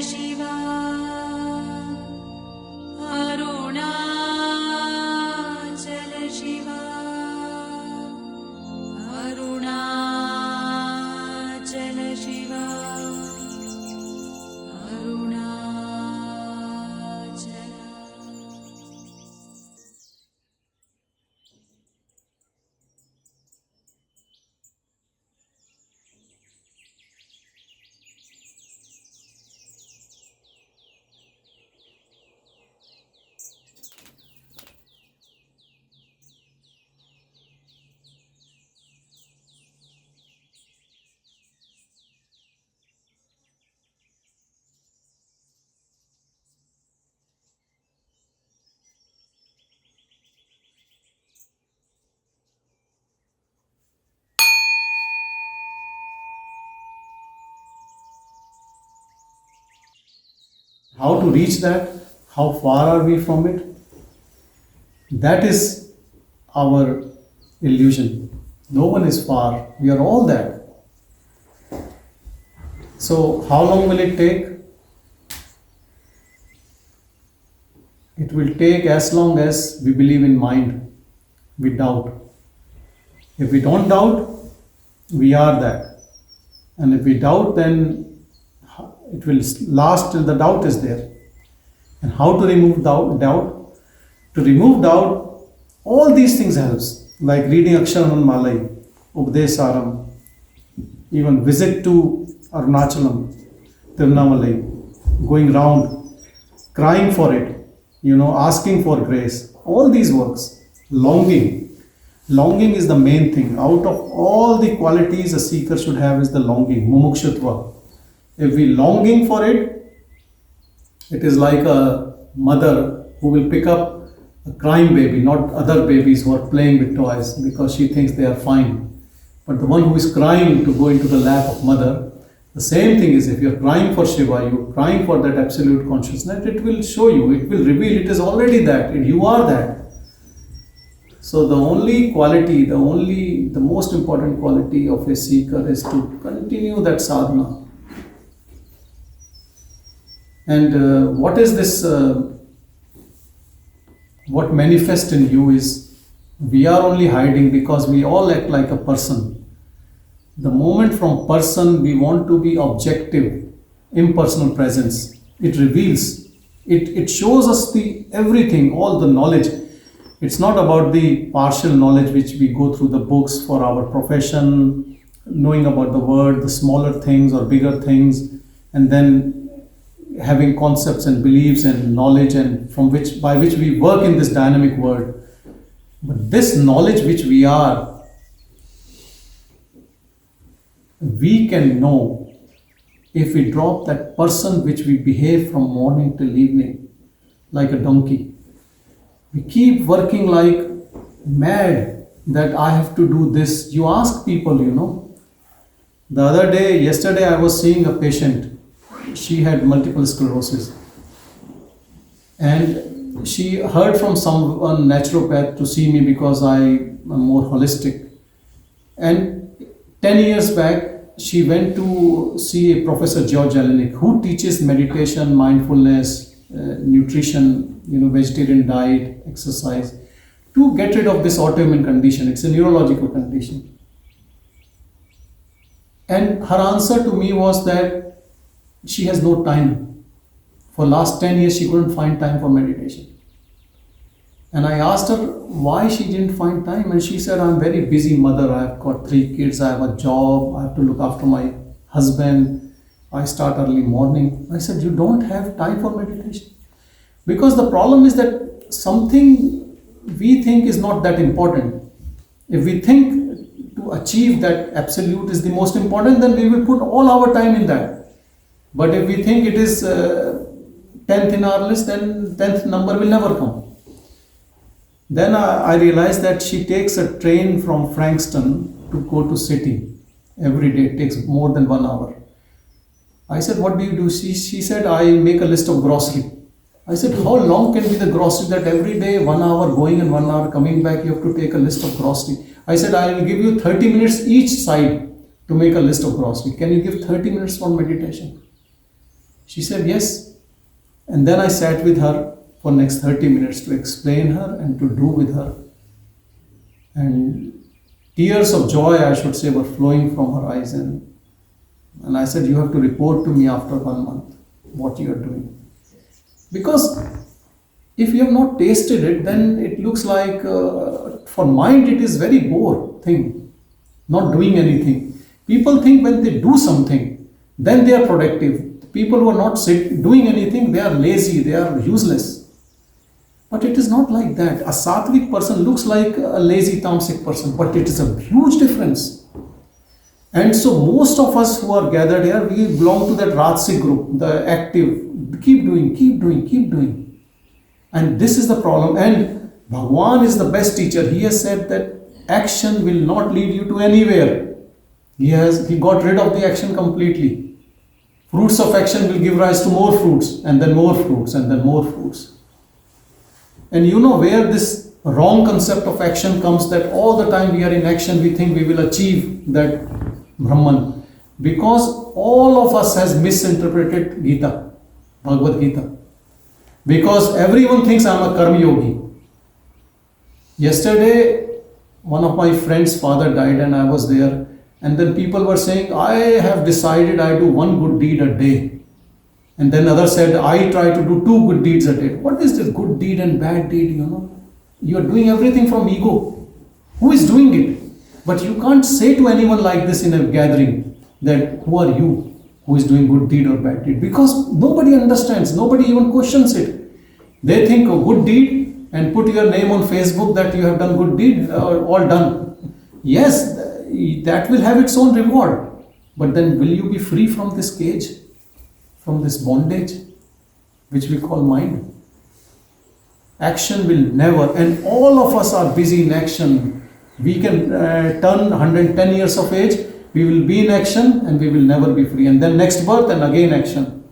Shiva Arunachal Shiva Arunachal Shiva Arunachal. How to reach that? How far are we from it? That is our illusion. No one is far. We are all that. So, how long will it take? It will take as long as we believe in mind, we doubt. If we don't doubt, we are that. And if we doubt, then it will last till the doubt is there. And how to remove doubt? To remove doubt, all these things helps. Like reading Aksharam Malai, Updesaram, even visit to Arunachalam, Tirunamalai, going round, crying for it, asking for grace. All these works. Longing. Longing is the main thing. Out of all the qualities a seeker should have is the longing, mumukshutva. If we longing for it, it is like a mother who will pick up a crying baby, not other babies who are playing with toys because she thinks they are fine. But the one who is crying to go into the lap of mother, the same thing is if you are crying for Shiva, you are crying for that absolute consciousness, it will show you, it will reveal, it is already that, you are that. So the only quality, the most important quality of a seeker is to continue that sadhana. And what is this, what manifests in you is, we are only hiding because we all act like a person. The moment from person we want to be objective, impersonal presence, it reveals, it shows us the everything, all the knowledge. It's not about the partial knowledge which we go through the books for our profession, knowing about the word, the smaller things or bigger things, and then having concepts and beliefs and knowledge and by which we work in this dynamic world. But this knowledge which we are, we can know if we drop that person which we behave from morning till evening like a donkey. We keep working like mad that I have to do this. You ask people, Yesterday I was seeing a patient. She had multiple sclerosis. And she heard from someone naturopath to see me because I am more holistic. And 10 years back, she went to see a Professor George Jelinek, who teaches meditation, mindfulness, nutrition, vegetarian diet, exercise, to get rid of this autoimmune condition. It's a neurological condition. And her answer to me was that she has no time. For last 10 years, she couldn't find time for meditation. And I asked her why she didn't find time. And she said, I'm very busy mother. I've got 3 kids. I have a job. I have to look after my husband. I start early morning. I said, you don't have time for meditation. Because the problem is that something we think is not that important. If we think to achieve that absolute is the most important, then we will put all our time in that. But if we think it is 10th in our list, then 10th number will never come. Then I realized that she takes a train from Frankston to go to city every day. It takes more than 1 hour. I said, what do you do? She said, I make a list of grocery. I said, how long can be the grocery that every day 1 hour going and 1 hour coming back, you have to take a list of grocery. I said, I will give you 30 minutes each side to make a list of grocery. Can you give 30 minutes for meditation? She said, yes. And then I sat with her for next 30 minutes to explain her and to do with her. And tears of joy, I should say, were flowing from her eyes. And I said, you have to report to me after 1 month what you are doing. Because if you have not tasted it, then it looks like, for mind, it is very bore thing, not doing anything. People think when they do something, then they are productive. People who are not doing anything, they are lazy, they are useless. But it is not like that. A sattvic person looks like a lazy tamasic person, but it is a huge difference. And so most of us who are gathered here, we belong to that Rajasic group, the active. Keep doing, keep doing, keep doing. And this is the problem. And Bhagwan is the best teacher. He has said that action will not lead you to anywhere. He got rid of the action completely. Fruits of action will give rise to more fruits, and then more fruits, and then more fruits. And you know where this wrong concept of action comes, that all the time we are in action, we think we will achieve that Brahman. Because all of us has misinterpreted Gita, Bhagavad Gita. Because everyone thinks I am a Karma Yogi. Yesterday, one of my friend's father died and I was there. And then people were saying, I have decided I do one good deed a day. And then others said, I try to do 2 good deeds a day. What is this good deed and bad deed, You are doing everything from ego. Who is doing it? But you can't say to anyone like this in a gathering that who are you who is doing good deed or bad deed? Because nobody understands, nobody even questions it. They think a good deed and put your name on Facebook that you have done good deed, all done. Yes, that will have its own reward. But then will you be free from this cage, from this bondage, which we call mind? Action will never, and all of us are busy in action. We can turn 110 years of age, we will be in action and we will never be free. And then next birth and again action.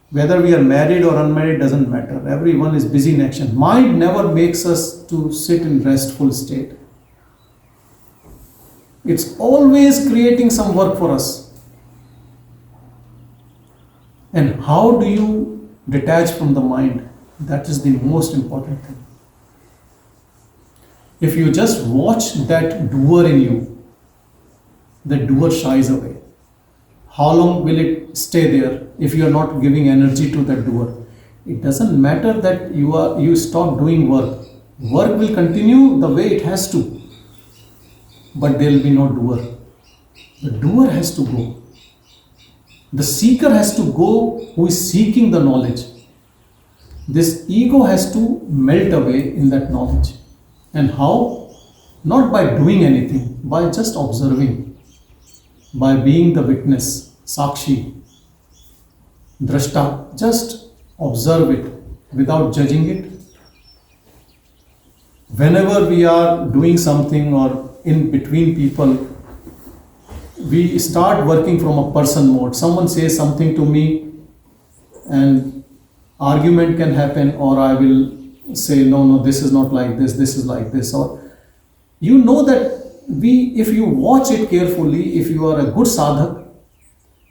Whether we are married or unmarried doesn't matter. Everyone is busy in action. Mind never makes us to sit in restful state. It's always creating some work for us. And how do you detach from the mind? That is the most important thing. If you just watch that doer in you, the doer shies away. How long will it stay there if you are not giving energy to that doer? It doesn't matter that you stop doing work. Work will continue the way it has to. But there will be no doer. The doer has to go. The seeker has to go who is seeking the knowledge. This ego has to melt away in that knowledge. And how? Not by doing anything, by just observing, by being the witness, Sakshi, Drashta. Just observe it without judging it. Whenever we are doing something or in between people, we start working from a person mode. Someone says something to me and argument can happen, or I will say, no, this is not like this is like this. Or you know that if you watch it carefully, if you are a good sadhak,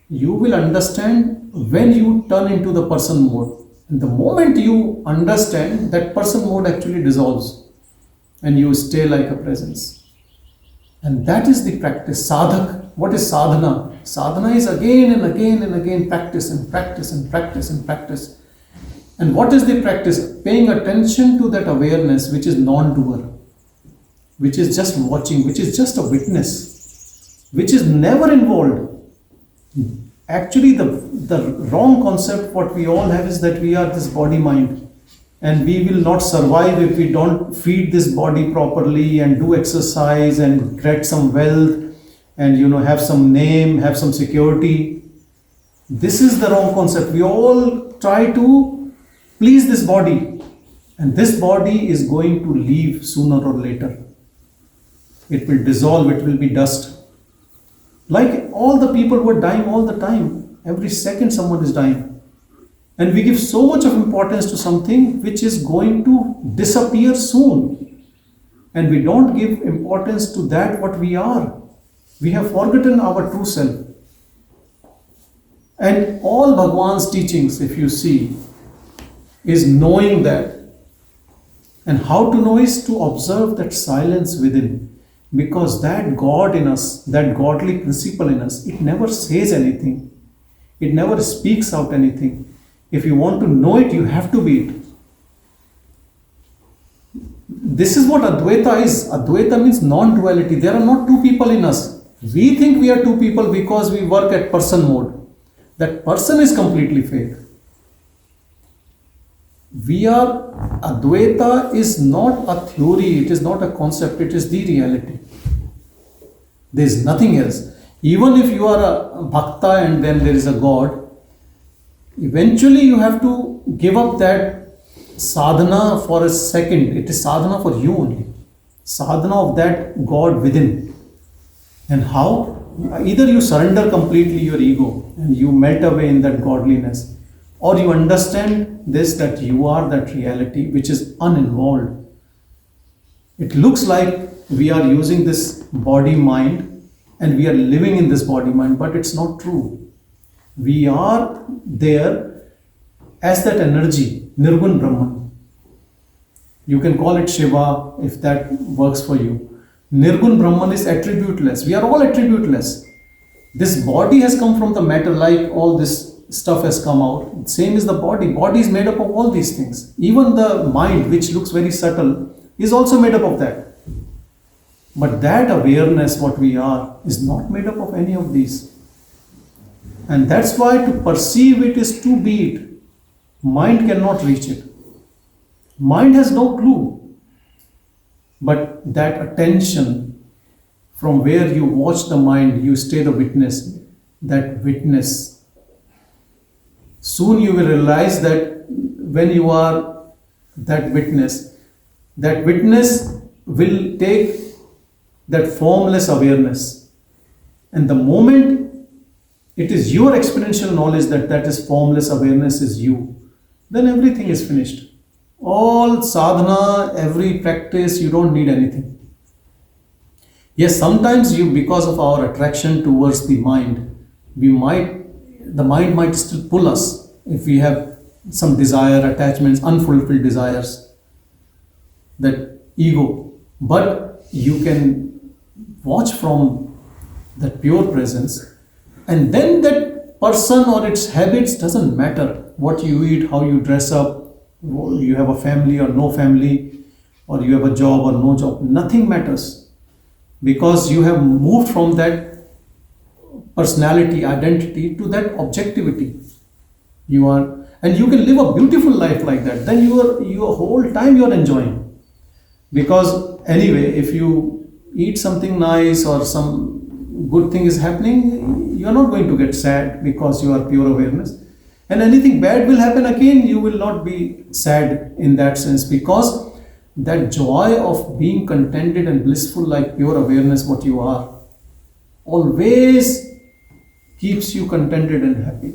you will understand when you turn into the person mode. And the moment you understand, that person mode actually dissolves and you stay like a presence. And that is the practice. Sadhak. What is sadhana? Sadhana is again and again and again practice and practice and practice and practice. And what is the practice? Paying attention to that awareness which is non-doer, which is just watching, which is just a witness, which is never involved. Actually, the wrong concept what we all have is that we are this body-mind. And we will not survive if we don't feed this body properly and do exercise and get some wealth and have some name, have some security. This is the wrong concept. We all try to please this body, and this body is going to leave sooner or later. It will dissolve, it will be dust. Like all the people who are dying all the time, every second someone is dying. And we give so much of importance to something which is going to disappear soon. And we don't give importance to that what we are. We have forgotten our true self. And all Bhagwan's teachings, if you see, is knowing that. And how to know is to observe that silence within. Because that God in us, that godly principle in us, it never says anything. It never speaks out anything. If you want to know it, you have to be it. This is what Advaita is. Advaita means non-duality. There are not two people in us. We think we are two people because we work at person mode. That person is completely fake. Advaita is not a theory, it is not a concept, it is the reality. There is nothing else. Even if you are a bhakta and then there is a God, eventually you have to give up that sadhana for a second. It is sadhana for you only. Sadhana of that God within. And how? Either you surrender completely your ego and you melt away in that godliness, or you understand this, that you are that reality which is uninvolved. It looks like we are using this body mind and we are living in this body mind, but it's not true. We are there as that energy, Nirgun Brahman. You can call it Shiva if that works for you. Nirgun Brahman is attributeless. We are all attributeless. This body has come from the matter, like all this stuff has come out. Same is the body. Body is made up of all these things. Even the mind, which looks very subtle, is also made up of that. But that awareness, what we are, is not made up of any of these. And that's why to perceive it is to be it. Mind cannot reach it. Mind has no clue. But that attention, from where you watch the mind, you stay the witness, that witness. Soon you will realize that when you are that witness will take that formless awareness. And the moment it is your experiential knowledge that is formless awareness is you, then everything is finished. All sadhana, every practice, you don't need anything. Yes, sometimes because of our attraction towards the mind, the mind might still pull us if we have some desire, attachments, unfulfilled desires, that ego. But you can watch from that pure presence, and then that person or its habits doesn't matter. What you eat, how you dress up, you have a family or no family, or you have a job or no job, nothing matters, because you have moved from that personality, identity to that objectivity. And you can live a beautiful life like that. Then your whole time you are enjoying. Because anyway, if you eat something nice or some good thing is happening, you are not going to get sad because you are pure awareness. And anything bad will happen again, you will not be sad in that sense, because that joy of being contented and blissful like pure awareness, what you are, always keeps you contented and happy.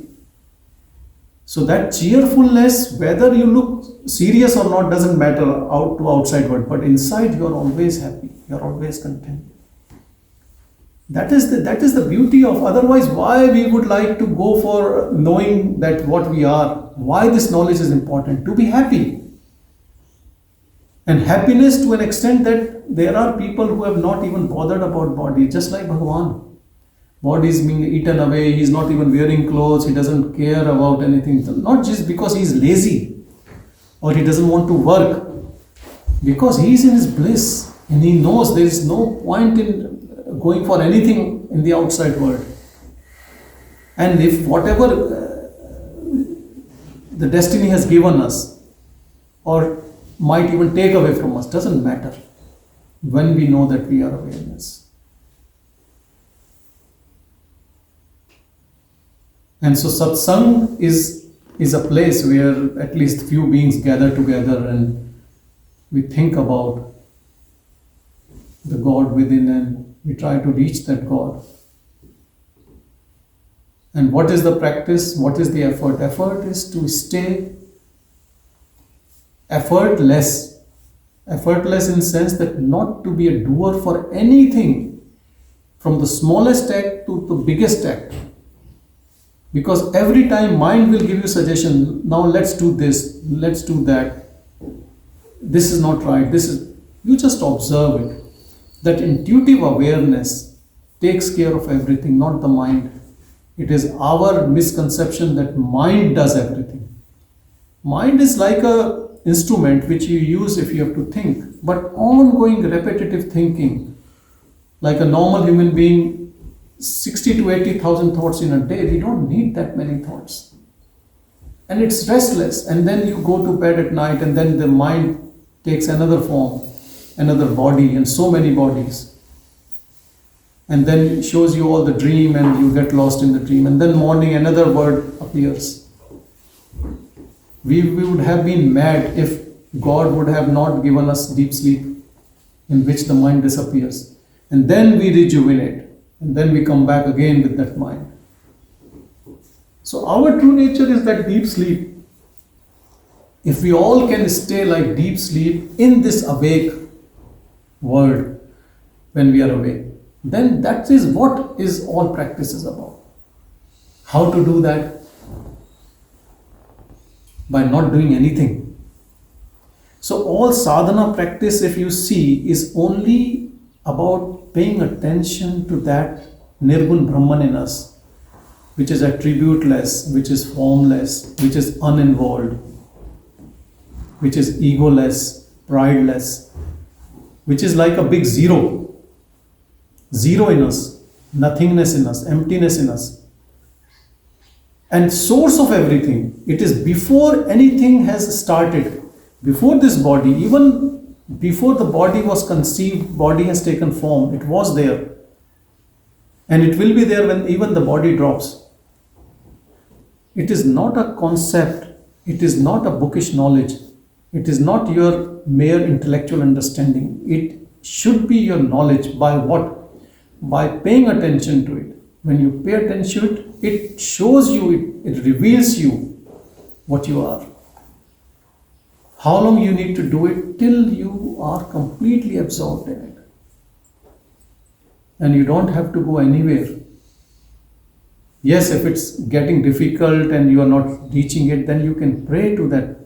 So that cheerfulness, whether you look serious or not, doesn't matter out to outside world, but inside you are always happy, you are always content. That is the beauty of, otherwise why we would like to go for knowing that what we are, why this knowledge is important, to be happy. And happiness to an extent that there are people who have not even bothered about body, just like Bhagavan. Body is being eaten away, he is not even wearing clothes, he doesn't care about anything. Not just because he is lazy or he doesn't want to work, because he is in his bliss and he knows there is no point in going for anything in the outside world. And if whatever the destiny has given us or might even take away from us, doesn't matter when we know that we are awareness. And so satsang is a place where at least few beings gather together and we think about the God within and we try to reach that God. And what is the practice? What is the effort? Effort is to stay effortless. Effortless in the sense that not to be a doer for anything, from the smallest act to the biggest act. Because every time mind will give you suggestion, now let's do this, let's do that. This is not right. You just observe it. That intuitive awareness takes care of everything, not the mind. It is our misconception that mind does everything. Mind is like a instrument which you use if you have to think, but ongoing repetitive thinking, like a normal human being, 60 to 80,000 thoughts in a day, we don't need that many thoughts. And it's restless, and then you go to bed at night, and then the mind takes another form, another body, and so many bodies. And then it shows you all the dream, and you get lost in the dream, and then morning another word appears. We would have been mad if God would have not given us deep sleep in which the mind disappears. And then we rejuvenate. And then we come back again with that mind. So our true nature is that deep sleep. If we all can stay like deep sleep in this awake world when we are awake, then that is what is all practice is about. How to do that? By not doing anything. So all sadhana practice, if you see, is only about paying attention to that Nirgun Brahman in us, which is attributeless, which is formless, which is uninvolved, which is egoless, prideless, which is like a big zero. Zero in us, nothingness in us, emptiness in us. And source of everything. It is before anything has started, before this body, even before the body was conceived, body has taken form, it was there. And it will be there when even the body drops. It is not a concept, it is not a bookish knowledge, it is not your mere intellectual understanding. It should be your knowledge. By what? By paying attention to it. When you pay attention to it, it shows you, it reveals you what you are. How long you need to do it? Till you are completely absorbed in it. And you don't have to go anywhere. Yes, if it's getting difficult and you are not reaching it, then you can pray to that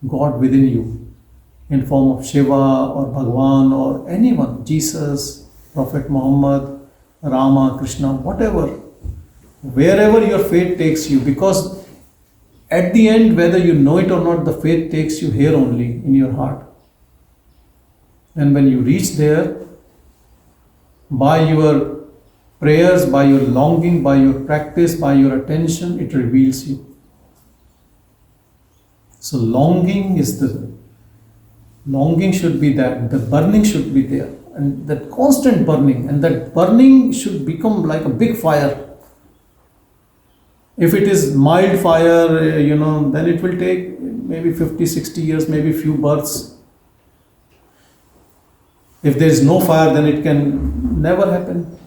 God within you in form of Shiva or Bhagwan or anyone, Jesus, Prophet Muhammad, Rama, Krishna, whatever. Wherever your faith takes you, because at the end, whether you know it or not, the faith takes you here only, in your heart. And when you reach there, by your prayers, by your longing, by your practice, by your attention, it reveals you. So longing should be that, the burning should be there. And that constant burning, and that burning should become like a big fire. If it is mild fire, then it will take maybe 50, 60 years, maybe few births. If there is no fire, then it can never happen.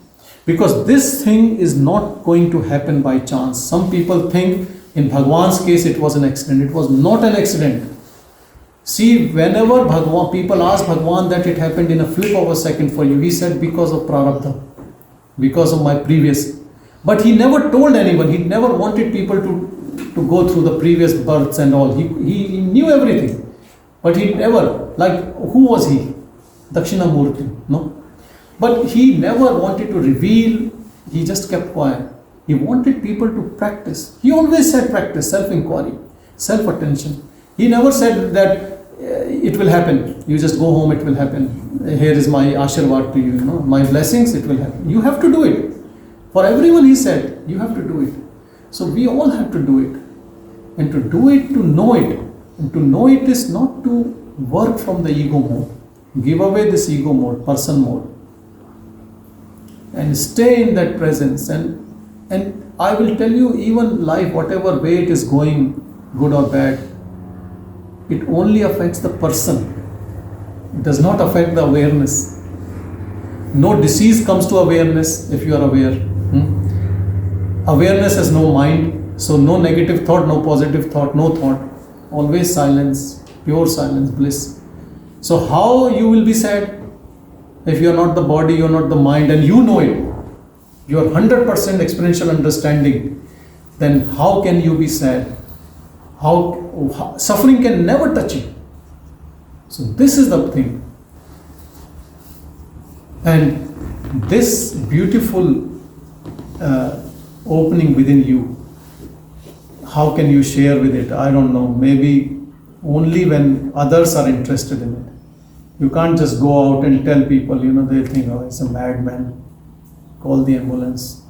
Because this thing is not going to happen by chance. Some people think in Bhagwan's case it was an accident. It was not an accident. See, whenever people ask Bhagwan that it happened in a flip of a second for you, he said because of prarabdha, because of my previous. But he never told anyone, he never wanted people to go through the previous births and all. He knew everything. But he never, like, who was he? Dakshinamurti, no? But he never wanted to reveal, he just kept quiet. He wanted people to practice. He always said practice, self-inquiry, self-attention. He never said that it will happen. You just go home, it will happen. Here is my ashirvad to you, my blessings, it will happen. You have to do it. For everyone he said, you have to do it. So we all have to do it. And to do it, to know it. And to know it is not to work from the ego mode. Give away this ego mode, person mode. And stay in that presence. And I will tell you, even life, whatever way it is going, good or bad, it only affects the person. It does not affect the awareness. No disease comes to awareness if you are aware. Awareness has no mind, so no negative thought, no positive thought, no thought. Always silence, pure silence, bliss. So how you will be sad if you are not the body, you are not the mind, and you know it. You are 100% experiential understanding. then how can you be sad? How suffering can never touch you. So this is the thing. And this beautiful opening within you, how can you share with it? I don't know. Maybe only when others are interested in it. You can't just go out and tell people, they think, oh, it's a madman. Call the ambulance.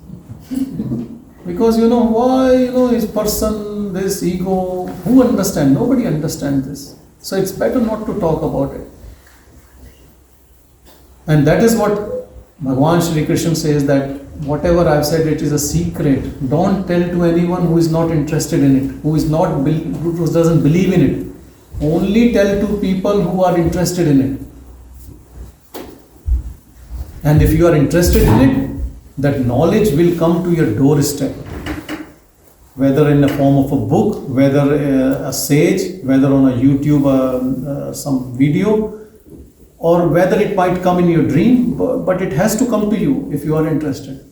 Because why, his person, this ego, who understands? Nobody understands this. So it's better not to talk about it. And that is what Bhagavan Shri Krishna says, that whatever I've said, it is a secret. Don't tell to anyone who is not interested in it, who doesn't believe in it. Only tell to people who are interested in it. And if you are interested in it, that knowledge will come to your doorstep. Whether in the form of a book, whether a sage, whether on a YouTube, some video, or whether it might come in your dream, but it has to come to you if you are interested.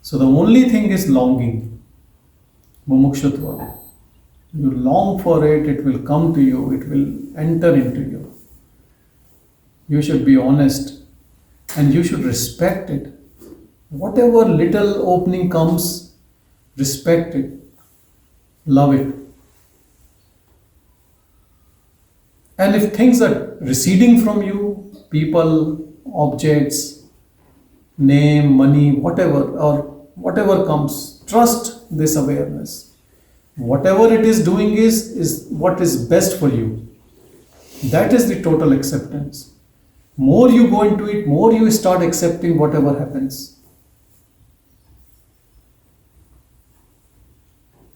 So the only thing is longing, mumukshutva. You long for it, it will come to you, it will enter into you. You should be honest and you should respect it. Whatever little opening comes, respect it, love it. And if things are receding from you, people, objects, name, money, whatever comes, trust this awareness. Whatever it is doing is what is best for you. That is the total acceptance. More you go into it, more you start accepting whatever happens.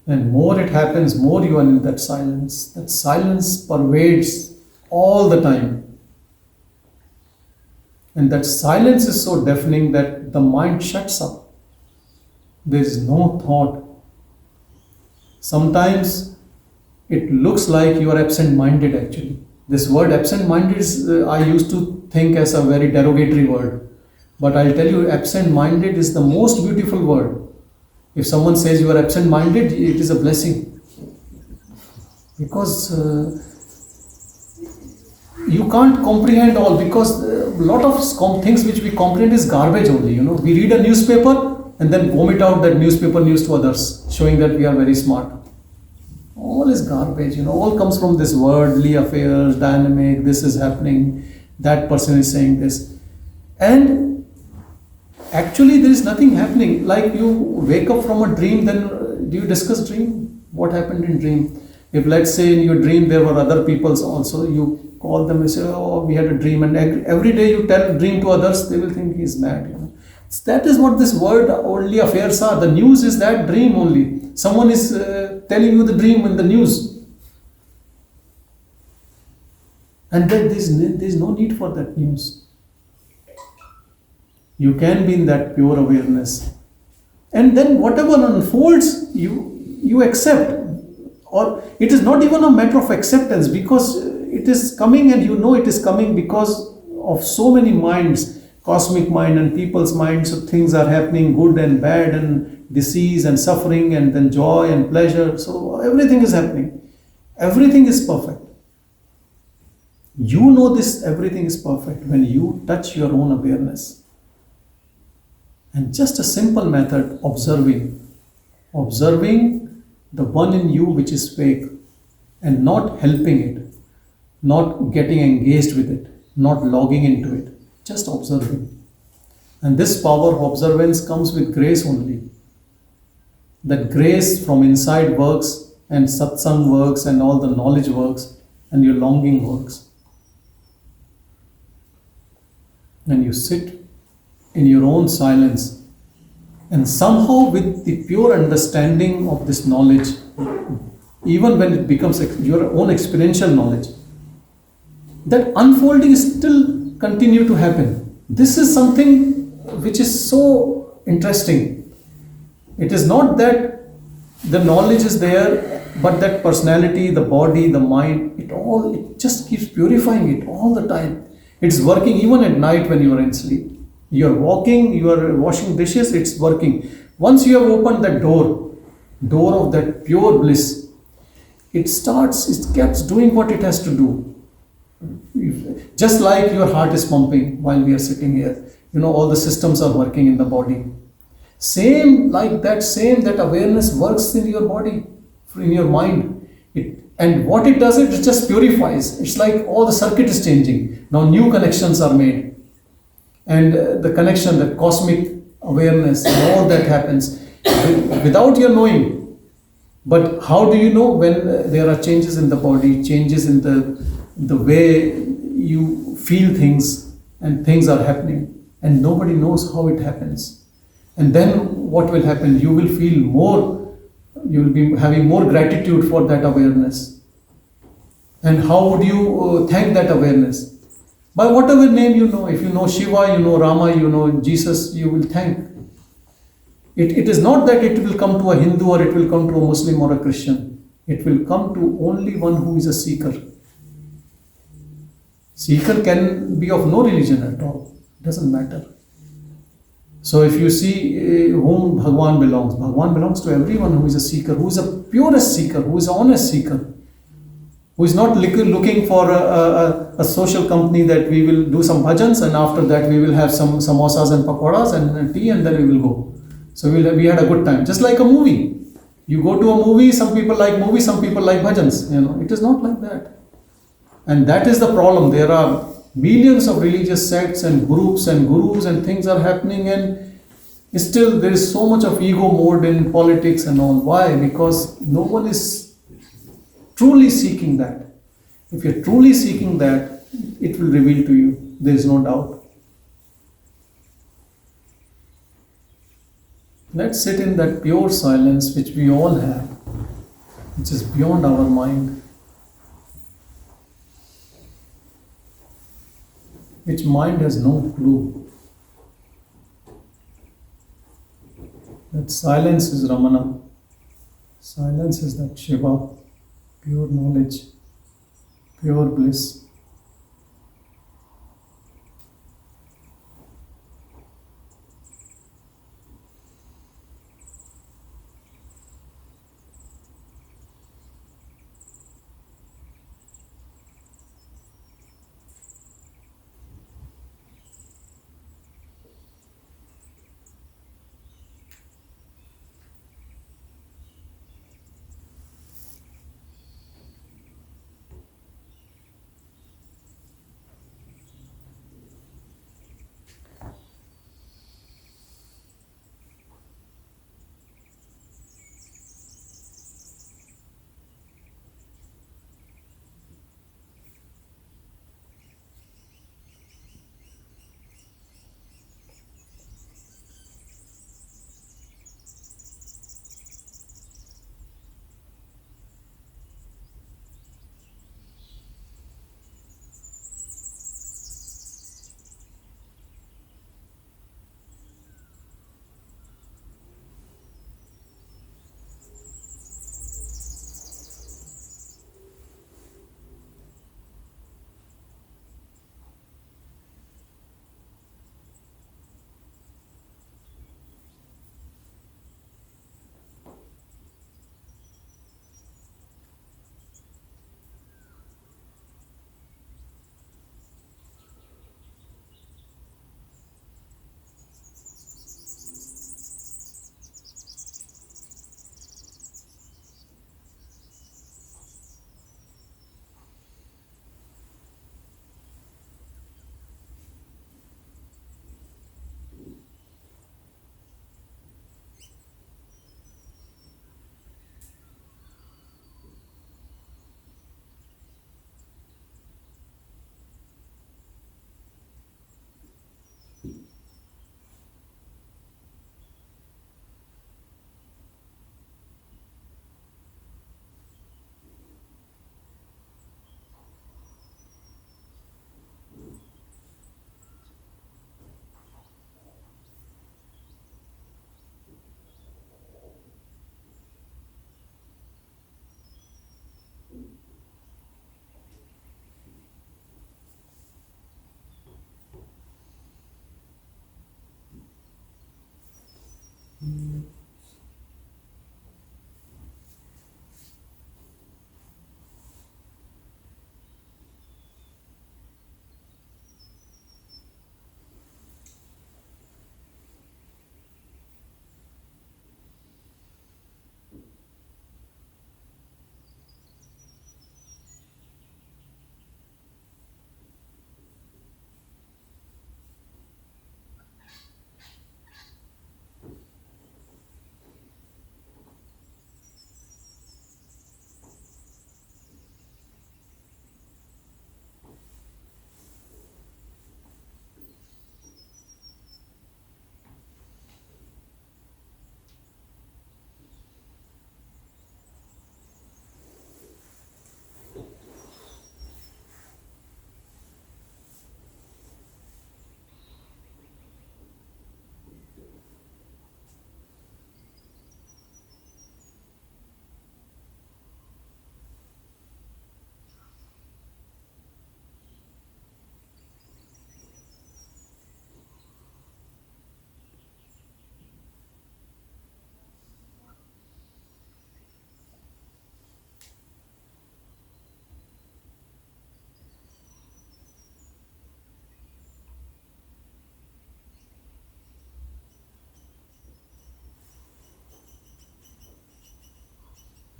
And more it happens, more you are in that silence. That silence pervades all the time. And that silence is so deafening that the mind shuts up. There is no thought. Sometimes it looks like you are absent-minded actually. This word absent-minded is, I used to think as a very derogatory word. But I'll tell you, absent-minded is the most beautiful word. If someone says you are absent-minded, it is a blessing. Because you can't comprehend all, because a lot of things which we comprehend is garbage only. We read a newspaper and then vomit out that newspaper news to others, showing that we are very smart. All is garbage, all comes from this worldly affairs, dynamic, this is happening, that person is saying this. And actually there is nothing happening. Like you wake up from a dream, then do you discuss dream? What happened in dream? If let's say in your dream there were other peoples also, you call them and say, oh, we had a dream, and every day you tell dream to others, they will think he's mad. That is what this worldly affairs are. The news is that dream only. Someone is telling you the dream in the news. And then there is no need for that news. You can be in that pure awareness. And then whatever unfolds, you accept. Or it is not even a matter of acceptance, because it is coming and you know it is coming because of so many minds, cosmic mind and people's minds. So things are happening, good and bad, and disease and suffering, and then joy and pleasure. So everything is happening. Everything is perfect. You know this, everything is perfect when you touch your own awareness. And just a simple method, observing the one in you which is fake, and not helping it, not getting engaged with it, not logging into it, just observing. And this power of observance comes with grace only. That grace from inside works, and satsang works, and all the knowledge works, and your longing works. And you sit in your own silence, and somehow with the pure understanding of this knowledge, even when it becomes your own experiential knowledge, that unfolding still continue to happen. This is something which is so interesting. It is not that the knowledge is there, but that personality, the body, the mind, it just keeps purifying it all the time. It's working even at night when you are in sleep. You are walking, you are washing dishes, it's working. Once you have opened that door of that pure bliss, it gets doing what it has to do. Just like your heart is pumping while we are sitting here, all the systems are working in the body. Same like that, same that awareness works in your body, in your mind. And what it does, it just purifies. It's like all the circuit is changing. Now new connections are made. And the connection, the cosmic awareness, and all that happens without your knowing. But how do you know when there are changes in the body, changes in the way you feel things, and things are happening, and nobody knows how it happens. And then what will happen? You will feel more, you will be having more gratitude for that awareness. And how would you thank that awareness? By whatever name you know. If you know Shiva, you know Rama, you know Jesus, you will thank. It is not that it will come to a Hindu or it will come to a Muslim or a Christian. It will come to only one who is a seeker. Seeker can be of no religion at all. It doesn't matter. So if you see whom Bhagwan belongs to everyone who is a seeker, who is a purest seeker, who is an honest seeker, who is not looking for a social company that we will do some bhajans and after that we will have some samosas and pakoras and tea and then we will go. So we had a good time. Just like a movie. You go to a movie, some people like movies, some people like bhajans. It is not like that. And that is the problem. There are millions of religious sects and groups and gurus and things are happening, and still there is so much of ego mode in politics and all. Why? Because no one is truly seeking that. If you're truly seeking that, it will reveal to you. There is no doubt. Let's sit in that pure silence which we all have, which is beyond our mind, which mind has no clue. That silence is Ramana. Silence is that Shiva, pure knowledge, pure bliss.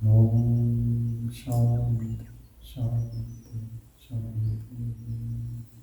Om Shanti Shanti Shanti.